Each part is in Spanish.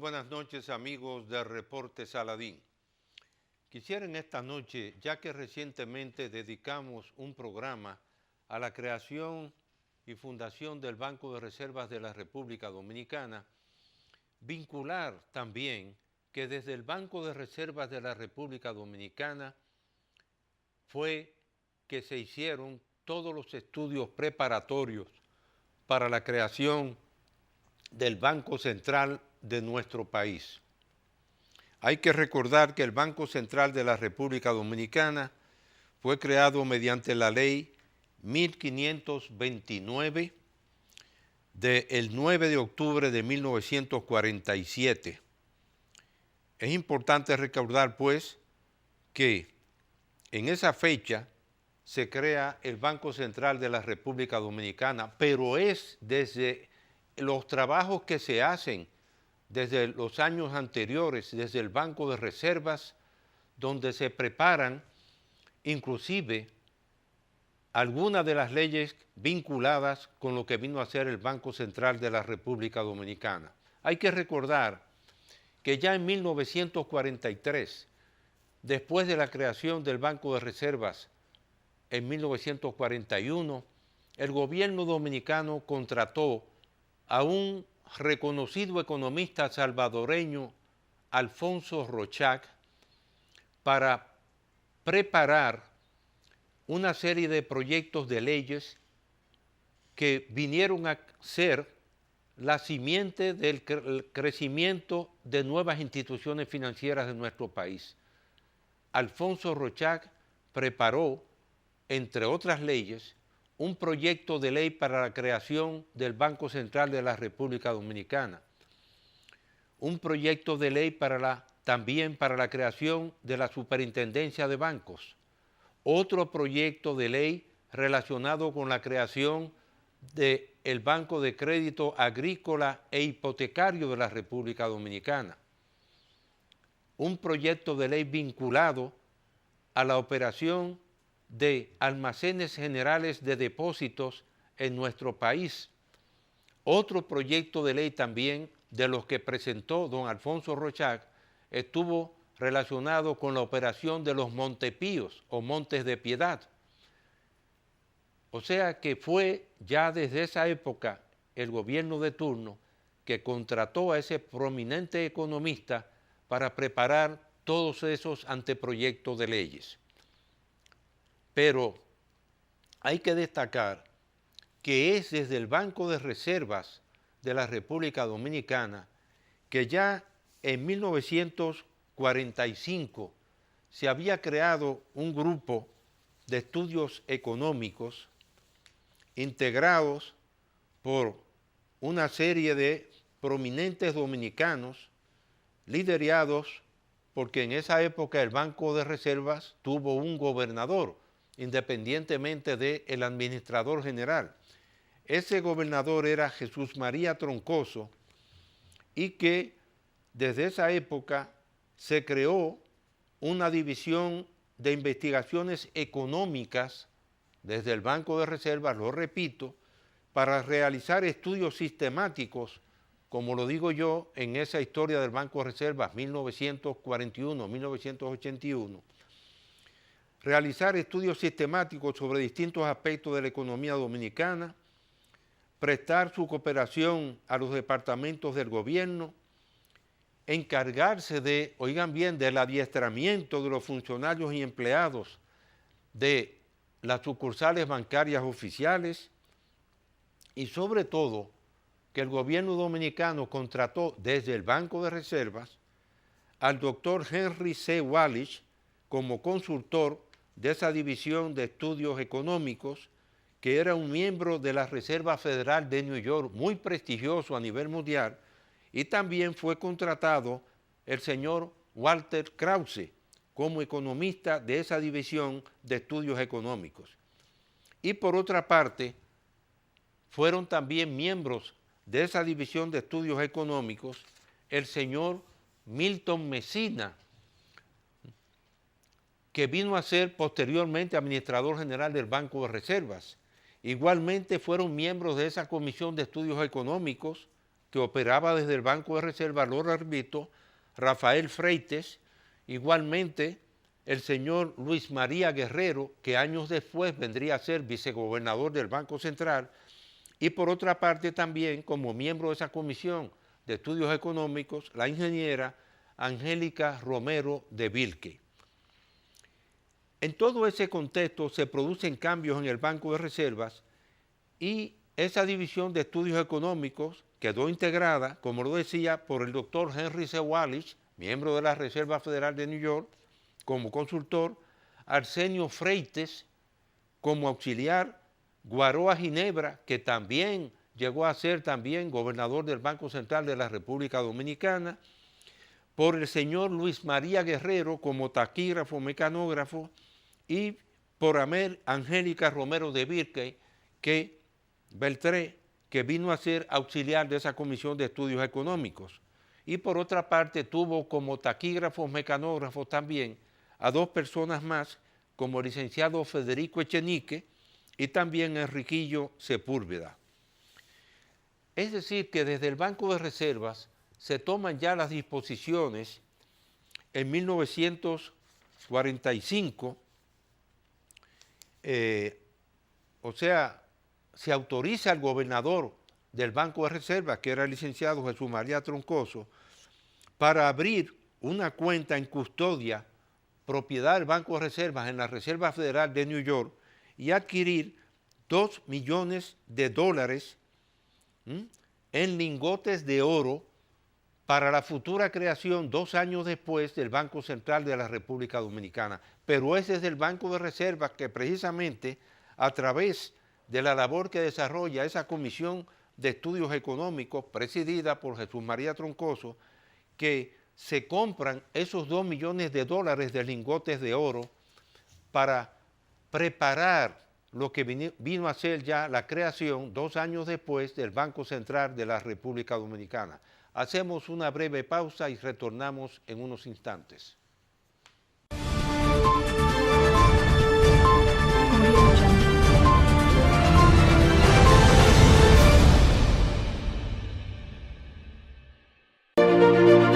buenas noches, amigos de Reporte Saladín. Quisiera en esta noche, ya que recientemente dedicamos un programa a la creación y fundación del Banco de Reservas de la República Dominicana, vincular también que desde el Banco de Reservas de la República Dominicana fue que se hicieron todos los estudios preparatorios para la creación del Banco Central de nuestro país. Hay que recordar que el Banco Central de la República Dominicana fue creado mediante la Ley 1529 del 9 de octubre de 1947. Es importante recordar, pues, que en esa fecha se crea el Banco Central de la República Dominicana, pero es desde los trabajos que se hacen desde los años anteriores, desde el Banco de Reservas, donde se preparan inclusive algunas de las leyes vinculadas con lo que vino a ser el Banco Central de la República Dominicana. Hay que recordar que ya en 1943, después de la creación del Banco de Reservas en 1941, el gobierno dominicano contrató a un reconocido economista salvadoreño, Alfonso Rochac, para preparar una serie de proyectos de leyes que vinieron a ser la simiente del crecimiento de nuevas instituciones financieras de nuestro país. Alfonso Rochac preparó, entre otras leyes, un proyecto de ley para la creación del Banco Central de la República Dominicana, un proyecto de ley también para la creación de la Superintendencia de Bancos, otro proyecto de ley relacionado con la creación del Banco de Crédito Agrícola e Hipotecario de la República Dominicana, un proyecto de ley vinculado a la operación de almacenes generales de depósitos en nuestro país. Otro proyecto de ley también de los que presentó don Alfonso Rochac estuvo relacionado con la operación de los Montepíos o Montes de Piedad. O sea que fue ya desde esa época el gobierno de turno que contrató a ese prominente economista para preparar todos esos anteproyectos de leyes. Pero hay que destacar que es desde el Banco de Reservas de la República Dominicana que ya en 1945 se había creado un grupo de estudios económicos integrados por una serie de prominentes dominicanos liderados porque en esa época el Banco de Reservas tuvo un gobernador, independientemente del administrador general. Ese gobernador era Jesús María Troncoso y que desde esa época se creó una división de investigaciones económicas desde el Banco de Reservas, lo repito, para realizar estudios sistemáticos, como lo digo yo en esa historia del Banco de Reservas 1941-1981, realizar estudios sistemáticos sobre distintos aspectos de la economía dominicana, prestar su cooperación a los departamentos del gobierno, encargarse de, oigan bien, del adiestramiento de los funcionarios y empleados de las sucursales bancarias oficiales y sobre todo que el gobierno dominicano contrató desde el Banco de Reservas al doctor Henry C. Wallich como consultor de esa división de estudios económicos, que era un miembro de la Reserva Federal de New York, muy prestigioso a nivel mundial, y también fue contratado el señor Walter Krause como economista de esa división de estudios económicos. Y por otra parte, fueron también miembros de esa división de estudios económicos el señor Milton Mesina, que vino a ser posteriormente administrador general del Banco de Reservas. Igualmente fueron miembros de esa comisión de estudios económicos que operaba desde el Banco de Reserva Loro Arbito, Rafael Freites, igualmente el señor Luis María Guerrero, que años después vendría a ser vicegobernador del Banco Central, y por otra parte también como miembro de esa comisión de estudios económicos, la ingeniera Angélica Romero de Vilque. En todo ese contexto se producen cambios en el Banco de Reservas y esa división de estudios económicos quedó integrada, como lo decía, por el doctor Henry C. Wallich, miembro de la Reserva Federal de New York, como consultor, Arsenio Freites como auxiliar, Guaroa Ginebra, que también llegó a ser también gobernador del Banco Central de la República Dominicana, por el señor Luis María Guerrero como taquígrafo, mecanógrafo, y por Angélica Romero de Vilque, Beltré, que vino a ser auxiliar de esa comisión de estudios económicos. Y por otra parte tuvo como taquígrafos, mecanógrafos también a dos personas más, como el licenciado Federico Echenique y también Enriquillo Sepúlveda. Es decir, que desde el Banco de Reservas se toman ya las disposiciones en 1945, o sea, se autoriza al gobernador del Banco de Reservas, que era el licenciado Jesús María Troncoso, para abrir una cuenta en custodia, propiedad del Banco de Reservas en la Reserva Federal de New York y adquirir $2 millones en lingotes de oro para la futura creación 2 años después del Banco Central de la República Dominicana. Pero es desde el Banco de Reservas que precisamente a través de la labor que desarrolla esa Comisión de Estudios Económicos presidida por Jesús María Troncoso, que se compran esos $2 millones de lingotes de oro para preparar lo que vino a ser ya la creación 2 años después del Banco Central de la República Dominicana. Hacemos una breve pausa y retornamos en unos instantes.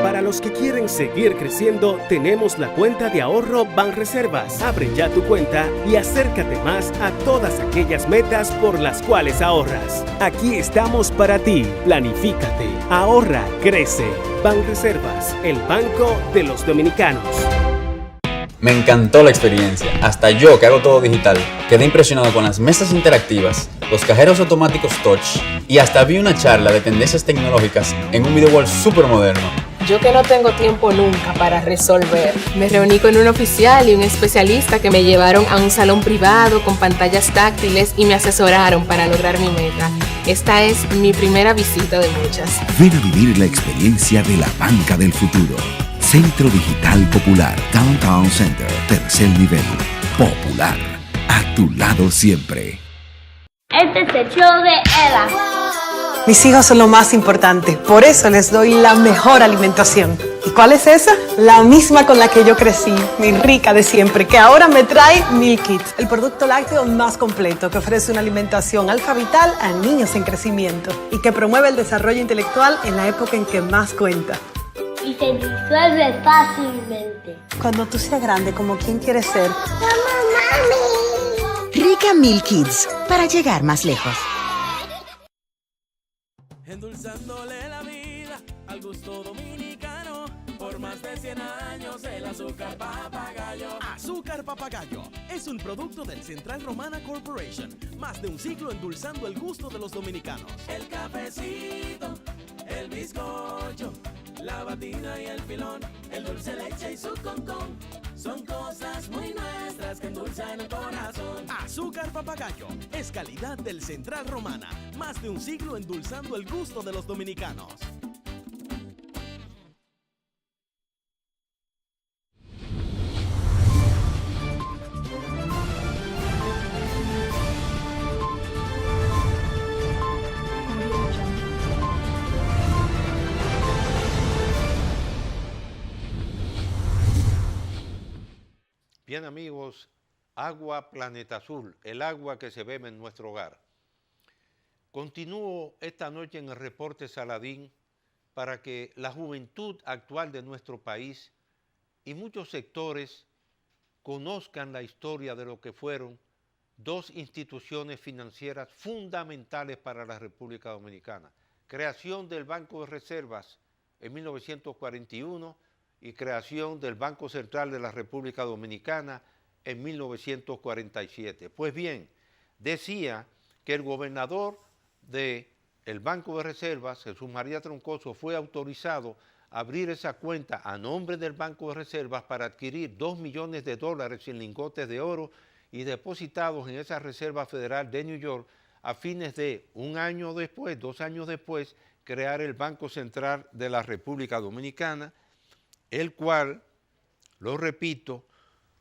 Para los que quieren seguir creciendo, tenemos la cuenta de ahorro Banreservas. Abre ya tu cuenta y acércate más a todas aquellas metas por las cuales ahorras. Aquí estamos para ti. Planifícate, ahorra, crece. Banreservas, el banco de los dominicanos. Me encantó la experiencia. Hasta yo, que hago todo digital, quedé impresionado con las mesas interactivas, los cajeros automáticos touch y hasta vi una charla de tendencias tecnológicas en un video wall súper moderno. Yo que no tengo tiempo nunca para resolver. Me reuní con un oficial y un especialista que me llevaron a un salón privado con pantallas táctiles y me asesoraron para lograr mi meta. Esta es mi primera visita de muchas. Ven a vivir la experiencia de la banca del futuro. Centro Digital Popular, Downtown Center, tercer nivel. Popular, a tu lado siempre. Este es el show de Ela. Mis hijos son lo más importante, por eso les doy la mejor alimentación. ¿Y cuál es esa? La misma con la que yo crecí, mi rica de siempre, que ahora me trae Milk Kids, el producto lácteo más completo que ofrece una alimentación alfa-vital a niños en crecimiento y que promueve el desarrollo intelectual en la época en que más cuenta. Y se disuelve fácilmente. Cuando tú seas grande, como quien quieres ser. ¡Mamá, mami! Rica Milk Kids, para llegar más lejos. Endulzándole la vida al gusto dominicano. Por más de 100 años el azúcar papagayo. Azúcar Papagayo es un producto del Central Romana Corporation. Más de un siglo endulzando el gusto de los dominicanos. El cafecito, el bizcocho, la batina y el filón, el dulce leche y su concón. Son cosas muy nuestras que endulzan el corazón. Azúcar Papagayo es calidad del Central Romana. Más de un siglo endulzando el gusto de los dominicanos. Bien amigos, agua Planeta Azul, el agua que se bebe en nuestro hogar. Continúo esta noche en el reporte Saladín para que la juventud actual de nuestro país y muchos sectores conozcan la historia de lo que fueron dos instituciones financieras fundamentales para la República Dominicana. Creación del Banco de Reservas en 1941 y creación del Banco Central de la República Dominicana en 1947. Pues bien, decía que el gobernador del Banco de Reservas, Jesús María Troncoso, fue autorizado a abrir esa cuenta a nombre del Banco de Reservas para adquirir $2 millones en lingotes de oro y depositados en esa Reserva Federal de New York a fines de 2 años después, crear el Banco Central de la República Dominicana, el cual, lo repito,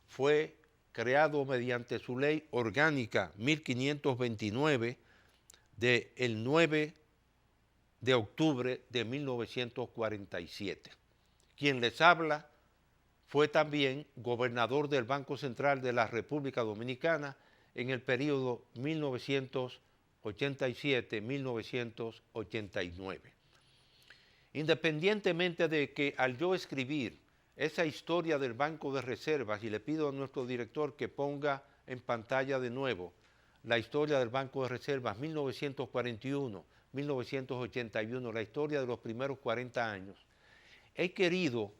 fue creado mediante su ley orgánica 1529 del 9 de octubre de 1947. Quien les habla fue también gobernador del Banco Central de la República Dominicana en el periodo 1987-1989. Independientemente de que al yo escribir esa historia del Banco de Reservas, y le pido a nuestro director que ponga en pantalla de nuevo la historia del Banco de Reservas 1941-1981, la historia de los primeros 40 años, he querido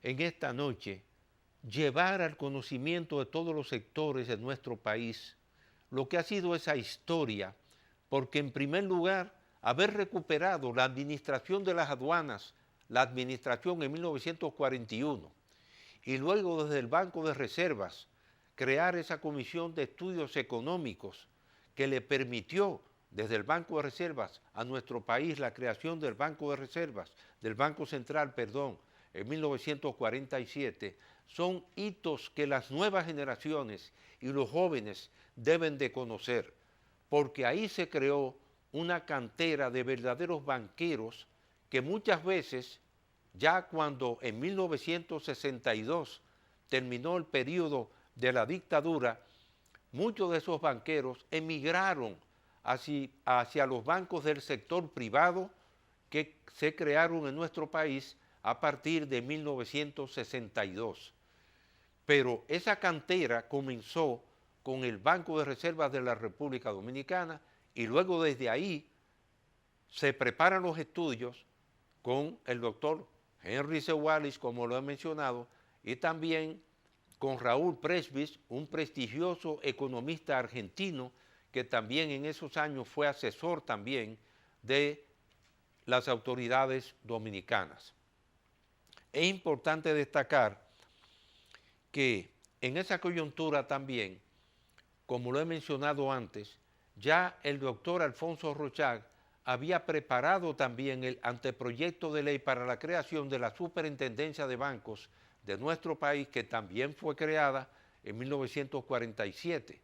en esta noche llevar al conocimiento de todos los sectores de nuestro país lo que ha sido esa historia, porque en primer lugar, haber recuperado la administración de las aduanas, la administración en 1941, y luego desde el Banco de Reservas crear esa comisión de estudios económicos que le permitió desde el Banco de Reservas a nuestro país la creación del Banco de Reservas, del Banco Central, en 1947, son hitos que las nuevas generaciones y los jóvenes deben de conocer, porque ahí se creó una cantera de verdaderos banqueros que muchas veces, ya cuando en 1962 terminó el periodo de la dictadura, muchos de esos banqueros emigraron hacia los bancos del sector privado que se crearon en nuestro país a partir de 1962. Pero esa cantera comenzó con el Banco de Reservas de la República Dominicana y luego desde ahí se preparan los estudios con el doctor Henry C. Wallis, como lo he mencionado, y también con Raúl Presbis, un prestigioso economista argentino que también en esos años fue asesor también de las autoridades dominicanas. Es importante destacar que en esa coyuntura también, como lo he mencionado antes, ya el doctor Alfonso Rochac había preparado también el anteproyecto de ley para la creación de la Superintendencia de Bancos de nuestro país, que también fue creada en 1947.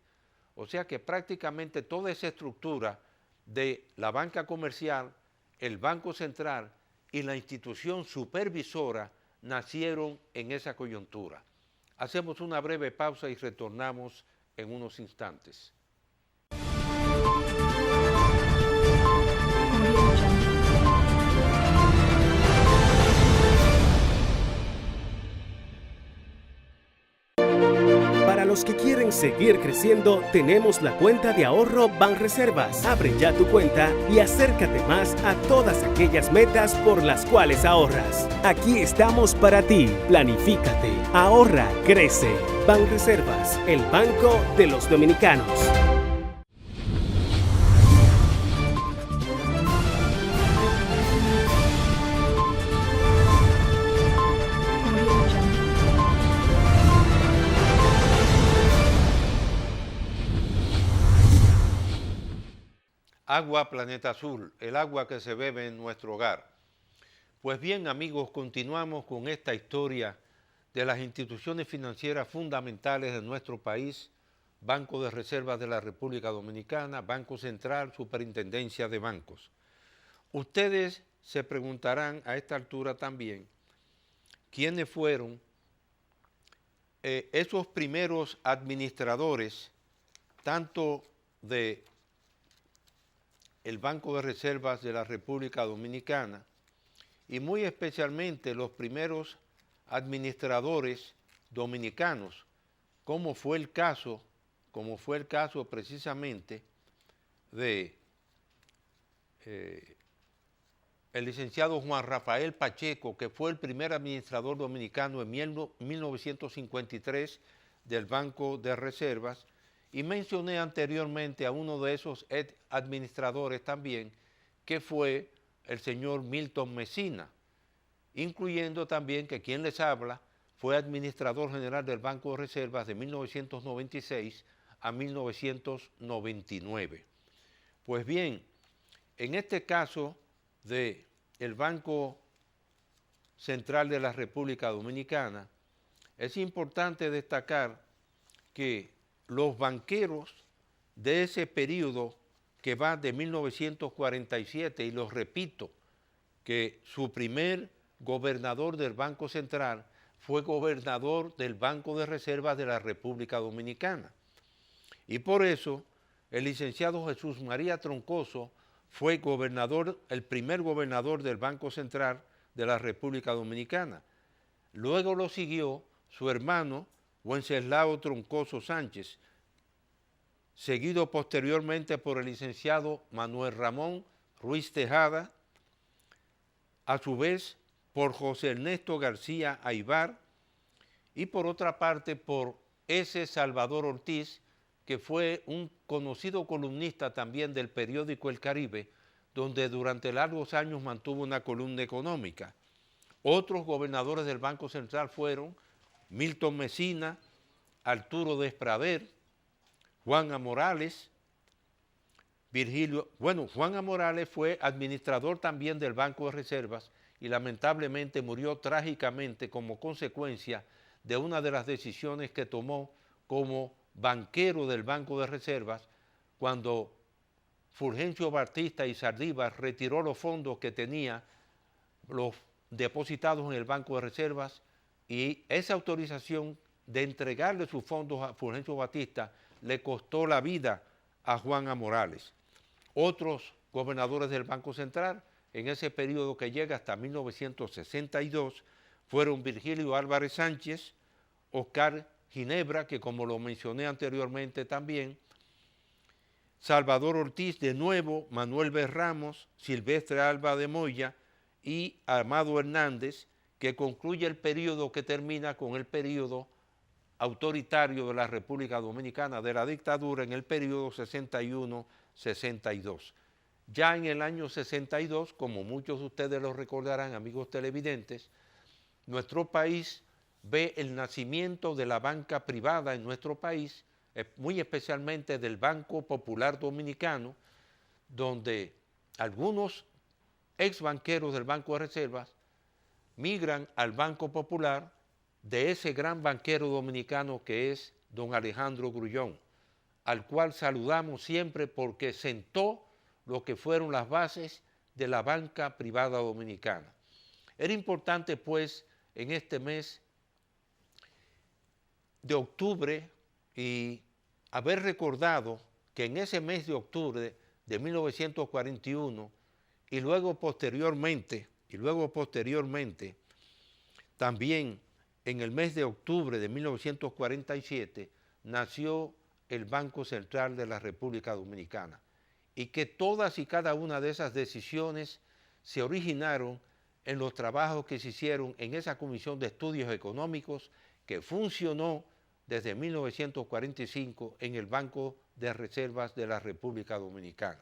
O sea que prácticamente toda esa estructura de la banca comercial, el Banco Central y la institución supervisora nacieron en esa coyuntura. Hacemos una breve pausa y retornamos en unos instantes. Para los que quieren seguir creciendo, tenemos la cuenta de ahorro Banreservas. Abre ya tu cuenta y acércate más a todas aquellas metas por las cuales ahorras. Aquí estamos para ti. Planifícate, ahorra, crece. Banreservas, el banco de los dominicanos. Agua Planeta Azul, el agua que se bebe en nuestro hogar. Pues bien, amigos, continuamos con esta historia de las instituciones financieras fundamentales de nuestro país, Banco de Reservas de la República Dominicana, Banco Central, Superintendencia de Bancos. Ustedes se preguntarán a esta altura también quiénes fueron esos primeros administradores, tanto de el Banco de Reservas de la República Dominicana y muy especialmente los primeros administradores dominicanos, como fue el caso precisamente de el licenciado Juan Rafael Pacheco, que fue el primer administrador dominicano en 1953 del Banco de Reservas, y mencioné anteriormente a uno de esos administradores también, que fue el señor Milton Mesina, incluyendo también que quien les habla fue administrador general del Banco de Reservas de 1996 a 1999. Pues bien, en este caso del Banco Central de la República Dominicana, es importante destacar que los banqueros de ese periodo que va de 1947, y los repito, que su primer gobernador del Banco Central fue gobernador del Banco de Reservas de la República Dominicana. Y por eso el licenciado Jesús María Troncoso fue gobernador, el primer gobernador del Banco Central de la República Dominicana. Luego lo siguió su hermano Wenceslao Troncoso Sánchez, seguido posteriormente por el licenciado Manuel Ramón Ruiz Tejada, a su vez por José Ernesto García Aybar y por otra parte por S. Salvador Ortiz, que fue un conocido columnista también del periódico El Caribe, donde durante largos años mantuvo una columna económica. Otros gobernadores del Banco Central fueron Milton Mesina, Arturo Desprader, Juan A. Morales, Juan A. Morales fue administrador también del Banco de Reservas y lamentablemente murió trágicamente como consecuencia de una de las decisiones que tomó como banquero del Banco de Reservas cuando Fulgencio Batista y Saldívar retiró los fondos que tenía los depositados en el Banco de Reservas, y esa autorización de entregarle sus fondos a Fulgencio Batista le costó la vida a Juan A. Morales. Otros gobernadores del Banco Central en ese periodo que llega hasta 1962 fueron Virgilio Álvarez Sánchez, Oscar Ginebra, que como lo mencioné anteriormente también, Salvador Ortiz de nuevo, Manuel B. Ramos, Silvestre Alba de Moya y Amado Hernández, que concluye el periodo que termina con el periodo autoritario de la República Dominicana, de la dictadura, en el periodo 61-62. Ya en el año 62, como muchos de ustedes lo recordarán, amigos televidentes, nuestro país ve el nacimiento de la banca privada en nuestro país, muy especialmente del Banco Popular Dominicano, donde algunos ex banqueros del Banco de Reservas migran al Banco Popular de ese gran banquero dominicano que es don Alejandro Grullón, al cual saludamos siempre porque sentó lo que fueron las bases de la banca privada dominicana. Era importante, pues, en este mes de octubre y haber recordado que en ese mes de octubre de 1941 y luego posteriormente también en el mes de octubre de 1947 nació el Banco Central de la República Dominicana, y que todas y cada una de esas decisiones se originaron en los trabajos que se hicieron en esa Comisión de Estudios Económicos que funcionó desde 1945 en el Banco de Reservas de la República Dominicana.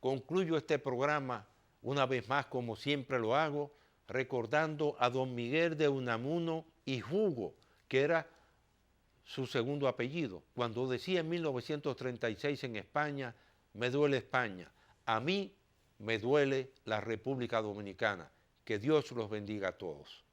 Concluyo este programa una vez más, como siempre lo hago, recordando a don Miguel de Unamuno y Hugo, que era su segundo apellido, cuando decía en 1936 en España: me duele España, a mí me duele la República Dominicana. Que Dios los bendiga a todos.